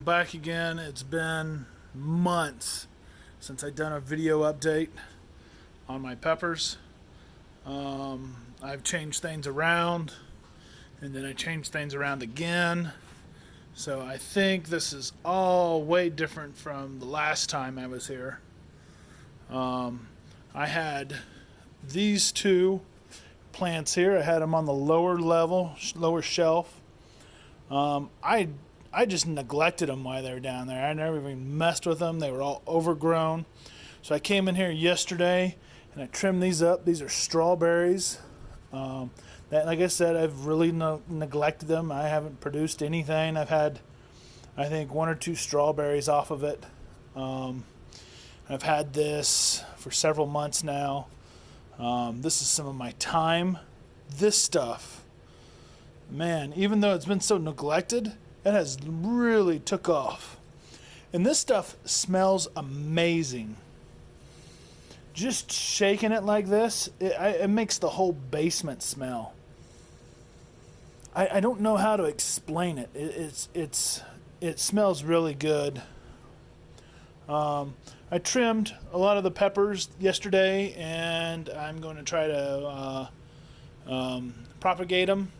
Back again. It's been months since I've done a video update on my peppers. I've changed things around and then I changed things around again. So I think this is all way different from the last time I was here. I had these two plants here. I had them on the lower level, lower shelf. I just neglected them while they were down there. I never even messed with them. They were all overgrown. So I came in here yesterday and I trimmed these up. These are strawberries. Like I said, I've really neglected them. I haven't produced anything. I've had, I think, one or two strawberries off of it. I've had this for several months now. This is some of my time. This stuff, man, even though it's been so neglected, it has really took off. And this stuff smells amazing. Just shaking it like this, it makes the whole basement smell. I don't know how to explain it. It smells really good. I trimmed a lot of the peppers yesterday, and I'm going to try to propagate them.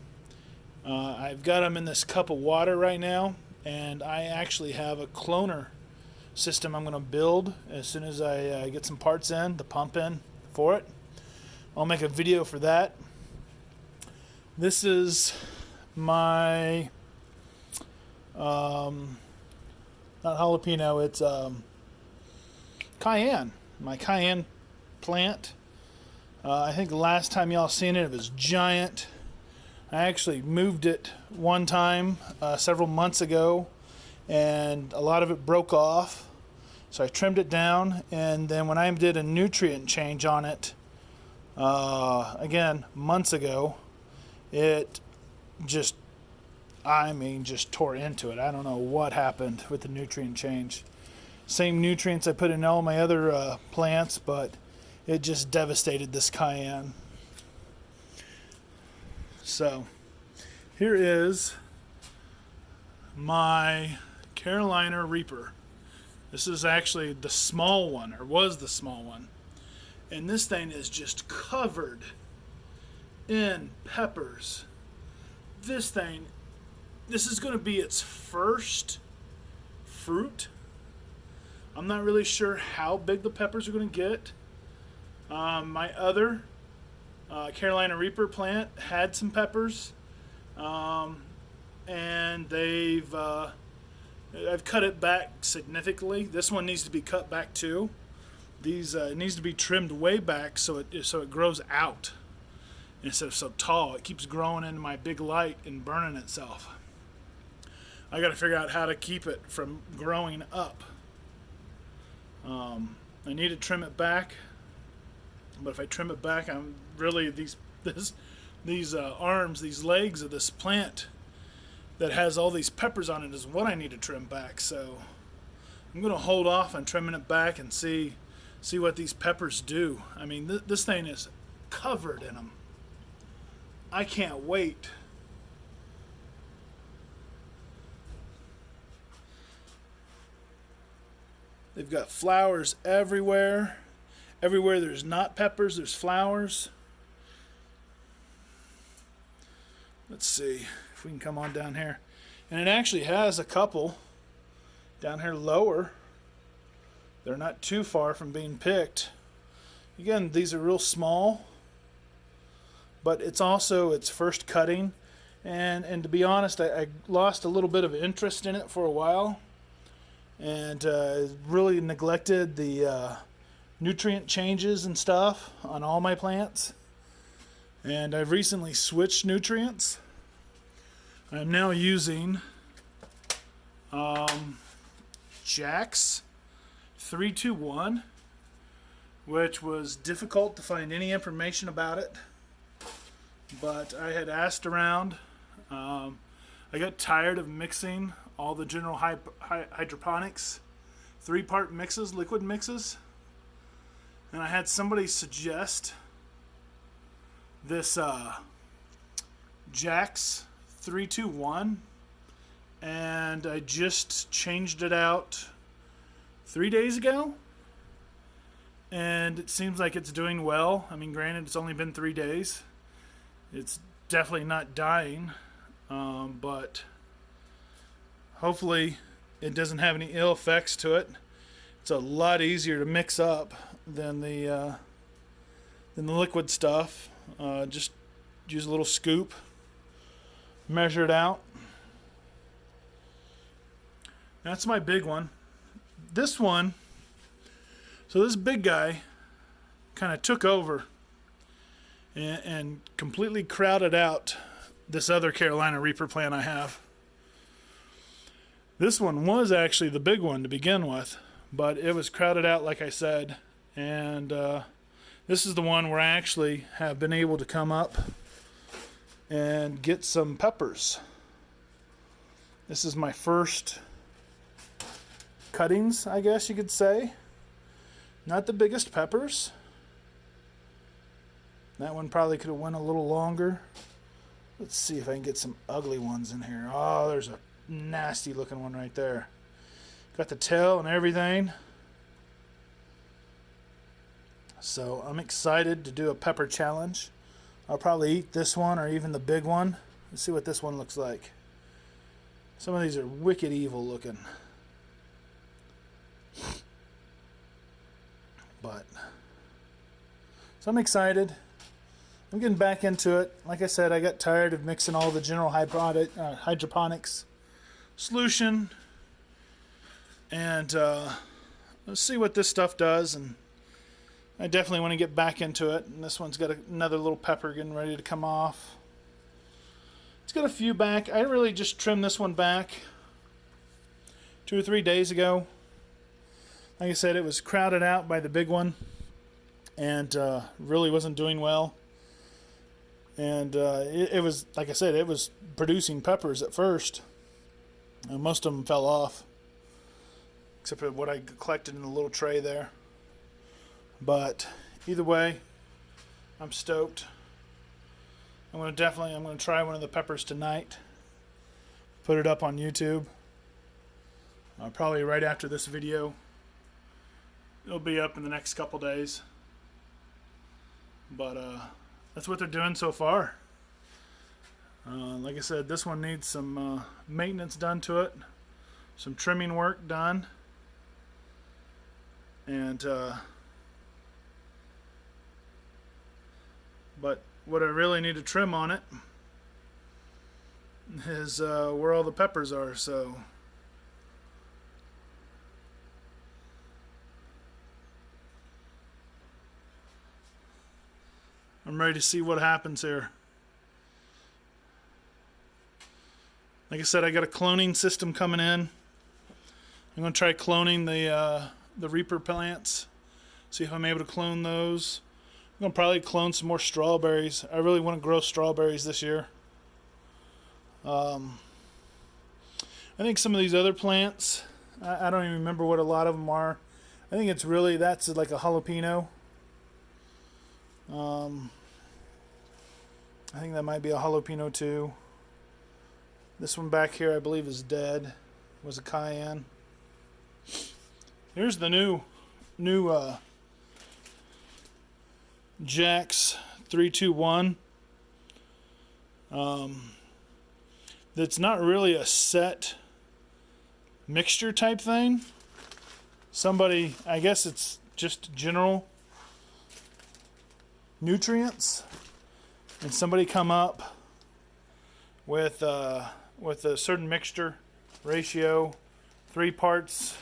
I've got them in this cup of water right now, and I actually have a cloner system I'm going to build as soon as I get some parts in, the pump in for it. I'll make a video for that. This is my not jalapeno, it's cayenne, my cayenne plant. I think the last time y'all seen it, it was giant. I actually moved it one time several months ago, and a lot of it broke off, so I trimmed it down. And then when I did a nutrient change on it again months ago, it just tore into it. I don't know what happened with the nutrient change. Same nutrients I put in all my other plants, but it just devastated this cayenne. So here is my Carolina Reaper. This is actually the small one, or was the small one. And this thing is just covered in peppers. This is going to be its first fruit. I'm not really sure how big the peppers are going to get. My other Carolina Reaper plant had some peppers, and I've cut it back significantly. This one needs to be cut back too. It needs to be trimmed way back so it grows out instead of so tall. It keeps growing into my big light and burning itself. I got to figure out how to keep it from growing up. I need to trim it back. But if I trim it back, I'm really these arms, these legs of this plant that has all these peppers on it is what I need to trim back. So I'm going to hold off on trimming it back and see what these peppers do. I mean, this thing is covered in them. I can't wait. They've got flowers everywhere. Everywhere there's not peppers, there's flowers. Let's see if we can come on down here. And it actually has a couple down here lower. They're not too far from being picked. Again, these are real small, but it's also its first cutting. And to be honest, I lost a little bit of interest in it for a while, and really neglected the nutrient changes and stuff on all my plants. And I've recently switched nutrients. I'm now using Jack's 321, which was difficult to find any information about it, but I had asked around. I got tired of mixing all the general hydroponics 3-part mixes, liquid mixes. And I had somebody suggest this Jack's 321, and I just changed it out 3 days ago, and it seems like it's doing well. I mean, granted, it's only been 3 days. It's definitely not dying, but hopefully it doesn't have any ill effects to it. It's a lot easier to mix up than the liquid stuff. Just use a little scoop, measure it out. That's my big one. This one, so this big guy kind of took over and completely crowded out this other Carolina Reaper plant I have. This one was actually the big one to begin with, but it was crowded out, like I said, and this is the one where I actually have been able to come up and get some peppers. This is my first cuttings, I guess you could say. Not the biggest peppers. That one probably could have went a little longer. Let's see if I can get some ugly ones in here. Oh, there's a nasty looking one right there. Got the tail and everything. So I'm excited to do a pepper challenge. I'll probably eat this one or even the big one. Let's see what this one looks like. Some of these are wicked evil looking. But so I'm excited. I'm getting back into it. Like I said, I got tired of mixing all the general hydroponics solution, and let's see what this stuff does. And I definitely want to get back into it. And this one's got another little pepper getting ready to come off. It's got a few back. I really just trimmed this one back 2 or 3 days ago. Like I said, it was crowded out by the big one, and really wasn't doing well. And it was, like I said, it was producing peppers at first. And most of them fell off, except for what I collected in the little tray there. But either way, I'm stoked. I'm going to try one of the peppers tonight. Put it up on YouTube. Probably right after this video. It'll be up in the next couple days. But that's what they're doing so far. Like I said, this one needs some maintenance done to it, some trimming work done, and but what I really need to trim on it is where all the peppers are. So I'm ready to see what happens here. Like I said, I got a cloning system coming in. I'm going to try cloning the Reaper plants. See if I'm able to clone those. I'm going to probably clone some more strawberries. I really want to grow strawberries this year. I think some of these other plants, I don't even remember what a lot of them are. I think it's really, that's like a jalapeno. I think that might be a jalapeno too. This one back here I believe is dead. Was a cayenne. Here's the new Jax 321. That's not really a set mixture type thing. Somebody, I guess it's just general nutrients, and somebody come up with a certain mixture ratio, 3 parts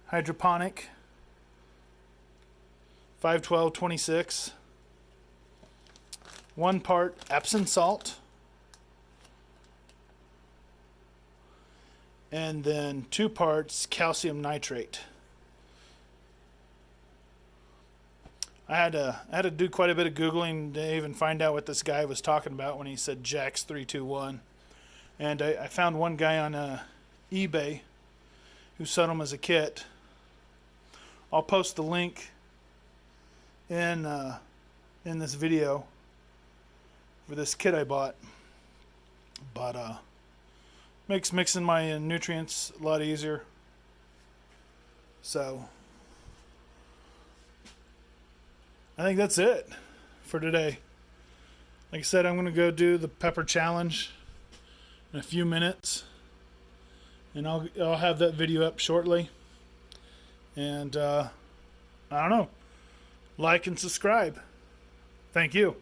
hydroponic, 5-12-26, 1 part Epsom salt, and then 2 parts calcium nitrate. I had to do quite a bit of Googling to even find out what this guy was talking about when he said Jax 321. And I found one guy on eBay who sold them as a kit. I'll post the link in this video for this kit I bought. But Makes mixing my nutrients a lot easier. So I think that's it for today. Like I said, I'm going to go do the pepper challenge in a few minutes, and I'll have that video up shortly. And I don't know, like and subscribe. Thank you.